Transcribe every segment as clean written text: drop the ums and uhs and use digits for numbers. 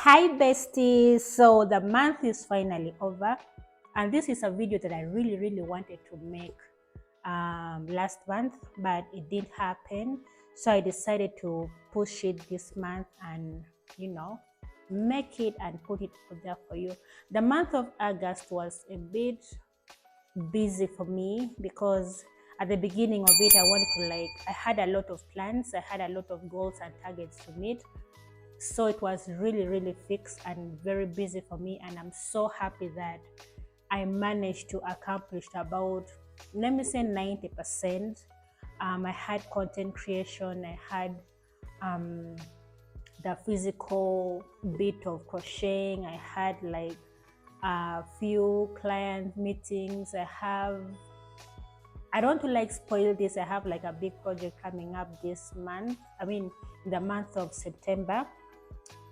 Hi besties, so the month is finally over and this is a video that I really wanted to make last month, but it didn't happen, so I decided to push it this month and make it and put it out there for you. The month of August was a bit busy for me because at the beginning of it I had a lot of plans, I had a lot of goals and targets to meet. So it was really fixed and very busy for me, and I'm so happy that I managed to accomplish about, let me say, 90%. I had content creation, I had the physical bit of crocheting, I had like a few client meetings, I don't want to like spoil this. I have like a big project coming up this month, the month of September.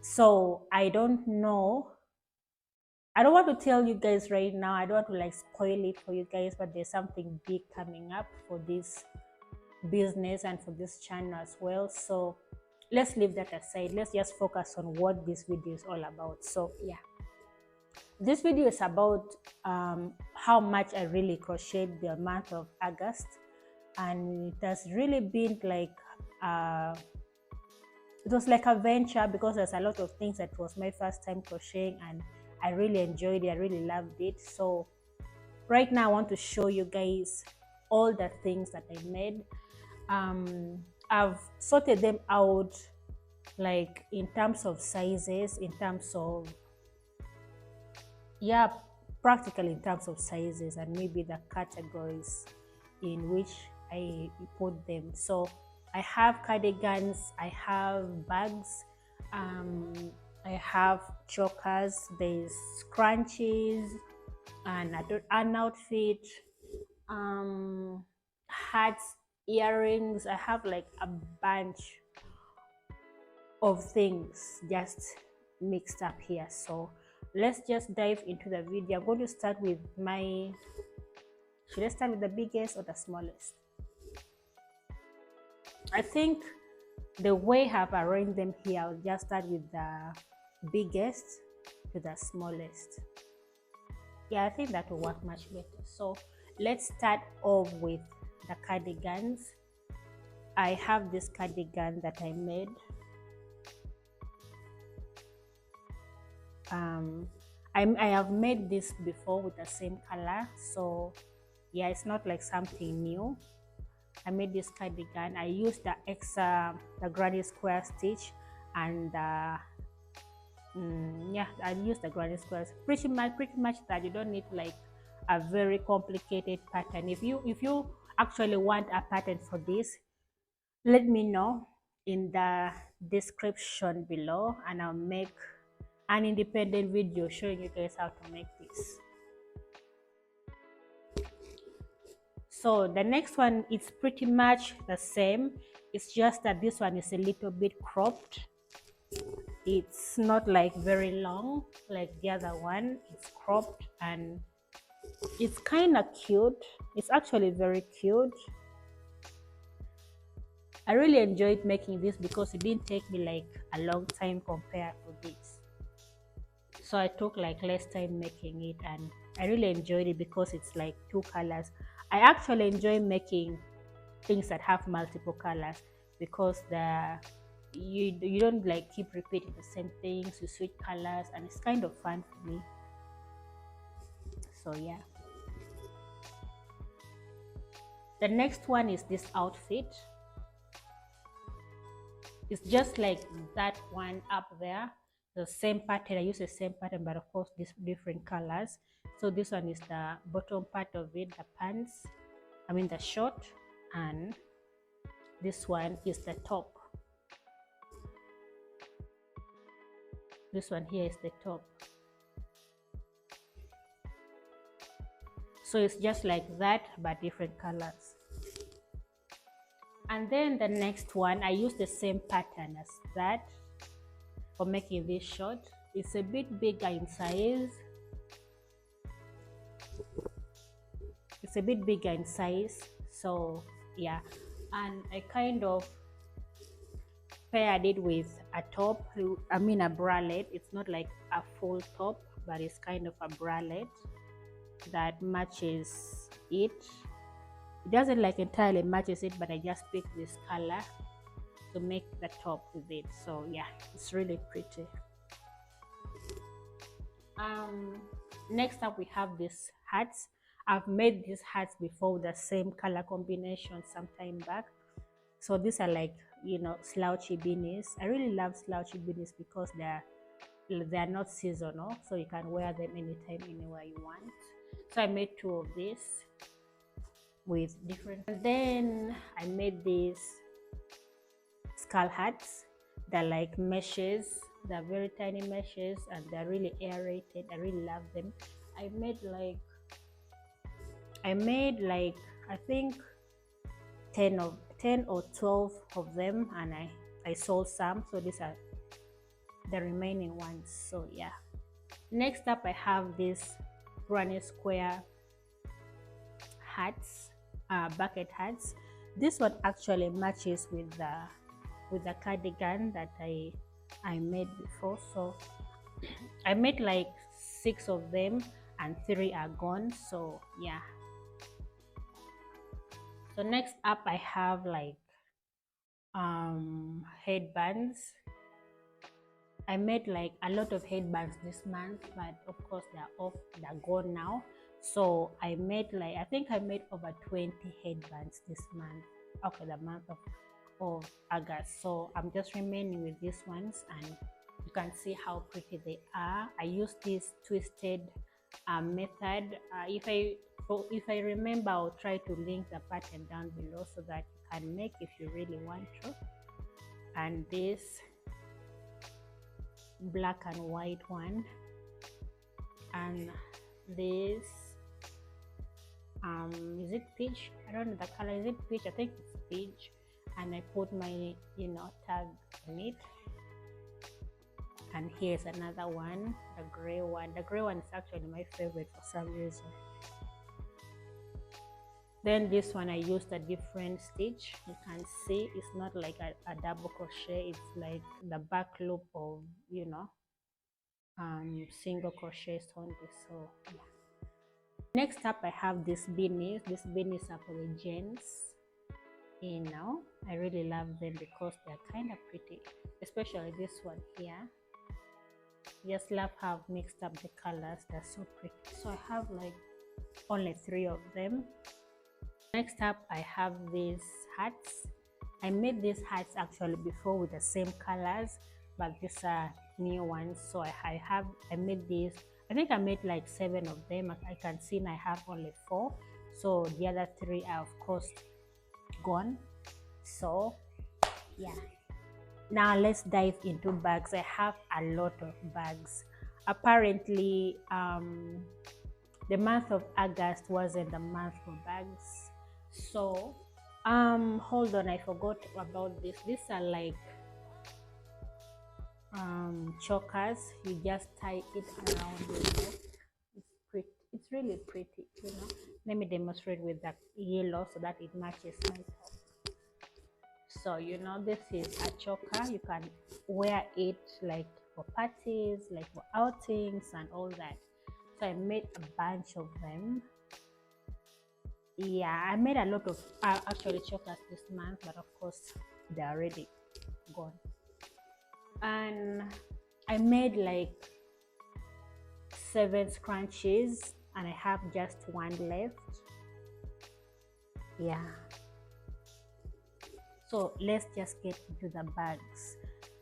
So I don't know, I don't want to tell you guys right now, I don't want to like spoil it for you guys, but there's something big coming up for this business and for this channel as well. So let's leave that aside, let's just focus on what this video is all about. So yeah, this video is about how much I really crocheted the month of August, and it has really been like it was like a venture because there's a lot of things. That was my first time crocheting and I really enjoyed it, I really loved it. So right now I want to show you guys all the things that I made. I've sorted them out like in terms of sizes, in terms of, yeah, practically in terms of sizes and maybe the categories in which I put them. So I have cardigans, I have bags, I have chokers, there's scrunchies, and an outfit, hats, earrings. I have like a bunch of things just mixed up here. So let's just dive into the video. I'm going to start with should I start with the biggest or the smallest? I think the way I've arranged them here, I'll just start with the biggest to the smallest. Yeah, I think that will work much better. So let's start off with the cardigans. I have this cardigan that I made. I have made this before with the same color, so yeah, it's not like something new. I made this cardigan. I used the granny square stitch, and yeah, I used the granny squares. Pretty much that. You don't need like a very complicated pattern. If you actually want a pattern for this, let me know in the description below, and I'll make an independent video showing you guys how to make this. So the next one is pretty much the same. It's just that this one is a little bit cropped. It's not like very long like the other one. It's cropped and it's kind of cute. It's actually very cute. I really enjoyed making this because it didn't take me like a long time compared to this. So I took like less time making it, and I really enjoyed it because it's like two colors. I actually enjoy making things that have multiple colors because you don't like keep repeating the same things, you switch colors, and it's kind of fun for me. So yeah, the next one is this outfit. It's just like that one up there, the same pattern. I use the same pattern, but of course these different colors. So this one is the bottom part of it, the pants, the short, and this one is the top. This one here is the top. So it's just like that but different colors. And then the next one, I use the same pattern as that for making this short. It's a bit bigger in size. It's a bit bigger in size, so yeah. And I kind of paired it with a top, I mean a bralette. It's not like a full top, but it's kind of a bralette that matches it. It doesn't like entirely matches it, but I just picked this color to make the top with it. So yeah, it's really pretty. Next up we have these hats. I've made these hats before with the same color combination some time back. So these are like, you know, slouchy beanies. I really love slouchy beanies because they're not seasonal, so you can wear them anytime, anywhere you want. So I made two of these with different, and then I made these skull hats. They're like meshes, they're very tiny meshes, and they're really aerated. I really love them. I made like I think 10 or 12 of them, and I sold some, so these are the remaining ones. So yeah, next up I have these granny square hats, bucket hats. This one actually matches with the cardigan that I made before. So I made like 6 of them and 3 are gone. So yeah. So next up I have like headbands. I made like a lot of headbands this month, but of course they're gone now. So I made like, I think I made over 20 headbands this month. Okay, the month of August. So I'm just remaining with these ones, and you can see how pretty they are. I use this twisted method. If I remember, I'll try to link the pattern down below so that you can make if you really want to. And this black and white one, and this is it peach? I don't know the color. Is it peach? I think it's peach. And I put my, you know, tag on it. And here's another one, the gray one. The gray one is actually my favorite for some reason. Then this one I used a different stitch. You can see it's not like a double crochet, it's like the back loop of, you know, single crochets only. So yeah. Next up I have these beanies. These beanies are for the gents. You know, I really love them because they're kind of pretty, especially this one here. Just love how I've mixed up the colors. They're so pretty. So I have like only 3 of them. Next up I have these hats. I made these hats actually before with the same colors, but these are new ones. So I made these. I think I made like 7 of them. I can see I have only 4, so the other 3 are of course gone. So yeah, now let's dive into bags. I have a lot of bags. Apparently the month of August wasn't the month for bags. So hold on, I forgot about this. These are like chokers. You just tie it around your neck. It's pretty, it's really pretty, you know. Let me demonstrate with that yellow so that it matches my top. So you know, this is a choker. You can wear it like for parties, like for outings and all that. So I made a bunch of them. Yeah, I made a lot of actually chokers this month, but of course they're already gone. And I made like 7 scrunchies, and I have just 1 left. Yeah, so let's just get into the bags.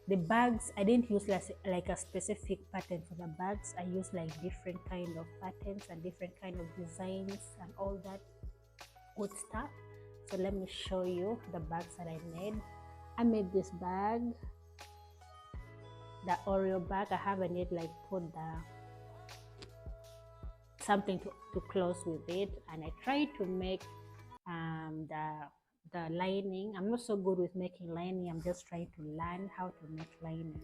The bags, I didn't use like a specific pattern for the bags. I used like different kind of patterns and different kind of designs and all that good stuff. So let me show you the bags that I made. I made this bag, the Oreo bag. I haven't yet like put something to close with it, and I tried to make the lining. I'm not so good with making lining. I'm just trying to learn how to make lining.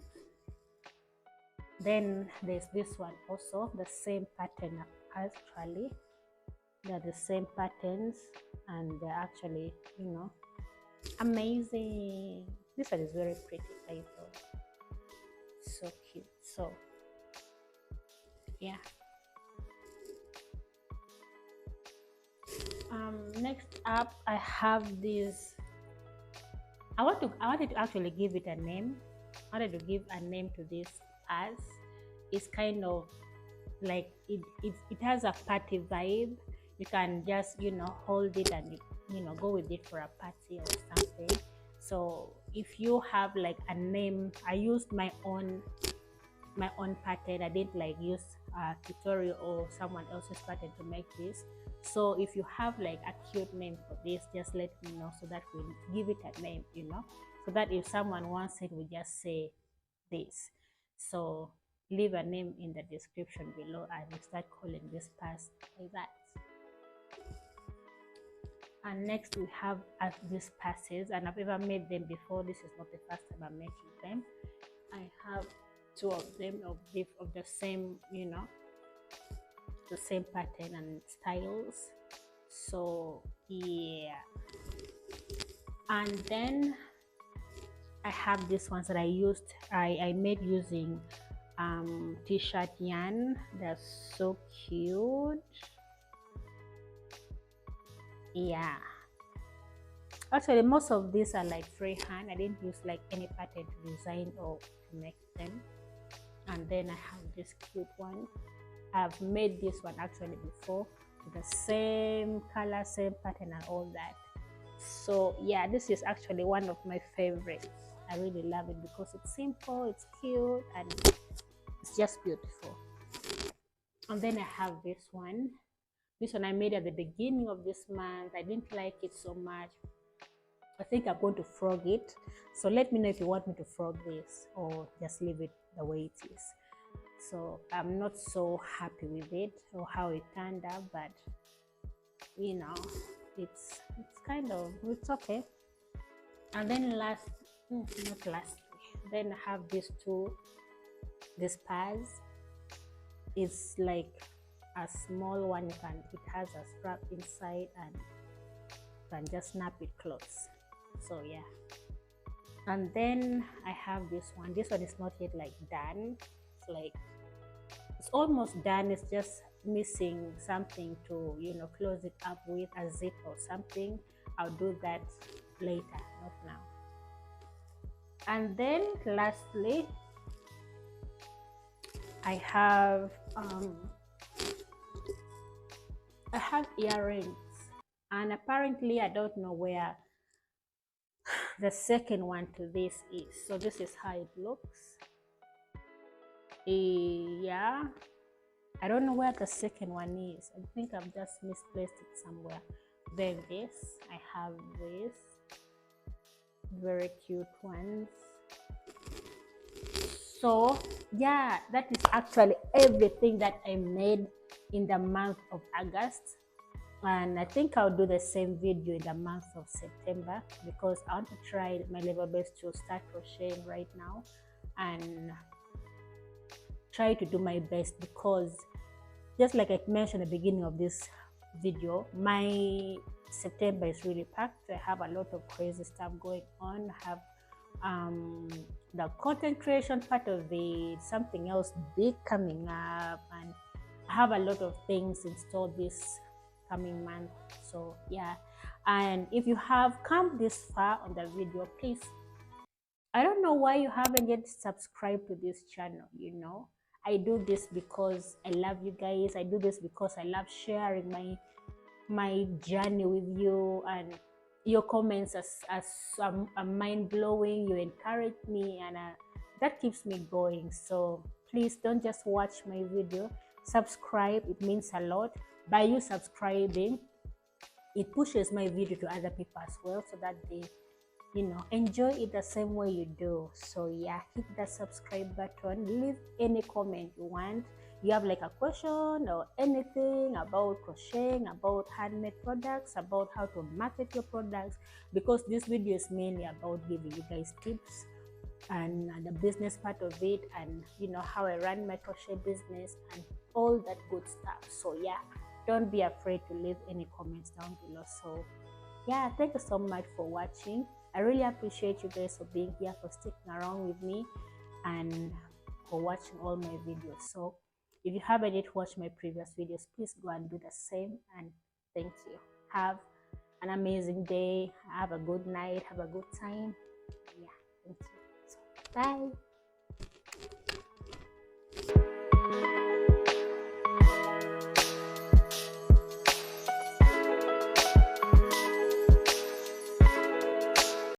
Then there's this one also, the same pattern. Actually they're the same patterns, and they're actually, you know, amazing. This one is very pretty, I thought. so cute. So yeah. Next up, I have this. I wanted to actually give it a name. I wanted to give a name to this as it's kind of like it has a party vibe. You can just hold it and go with it for a party or something. So if you have like a name, I used my own pattern. I didn't like use a tutorial or someone else's pattern to make this. So if you have like a cute name for this, just let me know so that we'll give it a name, so that if someone wants it, we just say this. So leave a name in the description below and we start calling this pass like that. And next we have these passes, and I've ever made them before. This is not the first time I'm making them. I have two of them of the same, the same pattern and styles. So yeah, and then I have these ones that I made using t-shirt yarn. They're so cute. Yeah, actually most of these are like freehand. I didn't use like any pattern to design or to make them. And then I have this cute one. I've made this one actually before with the same color, same pattern and all that. So yeah, this is actually one of my favorites. I really love it because it's simple, it's cute, and it's just beautiful. And then I have this one. This one I made at the beginning of this month. I didn't like it so much. I think I'm going to frog it. So let me know if you want me to frog this or just leave it the way it is. So I'm not so happy with it or how it turned out, but it's kind of, it's okay. And then then I have these pads. It's like a small one. It has a strap inside and you can just snap it close. So yeah. And then I have this one. This one is not yet like done. It's almost done. It's just missing something to close it up with, a zip or something. I'll do that later, not now. And then lastly, I have earrings, and apparently I don't know where the second one to this is. So this is how it looks. Yeah, I don't know where the second one is. I think I've just misplaced it somewhere. Then this, I have this very cute ones. So yeah, that is actually everything that I made in the month of August, and I think I'll do the same video in the month of September because I want to try my level best to start crocheting right now and try to do my best, because just like I mentioned at the beginning of this video, my September is really packed. I have a lot of crazy stuff going on. I have the content creation part of it, something else big coming up, and I have a lot of things installed this coming month. So yeah, and if you have come this far on the video, please, I don't know why you haven't yet subscribed to this channel. I do this because I love you guys. I do this because I love sharing my journey with you, and your comments are mind-blowing. You encourage me, and that keeps me going. So please don't just watch my video, subscribe. It means a lot. By you subscribing, it pushes my video to other people as well, so that they enjoy it the same way you do. So yeah, hit the subscribe button, leave any comment you want. You have like a question or anything about crocheting, about handmade products, about how to market your products, because this video is mainly about giving you guys tips and the business part of it, and how I run my crochet business and all that good stuff. So yeah, don't be afraid to leave any comments down below. So yeah, thank you so much for watching. I really appreciate you guys for being here, for sticking around with me, and for watching all my videos. So if you haven't yet watched my previous videos, please go and do the same. And thank you. Have an amazing day. Have a good night. Have a good time. Yeah, thank you. So, bye.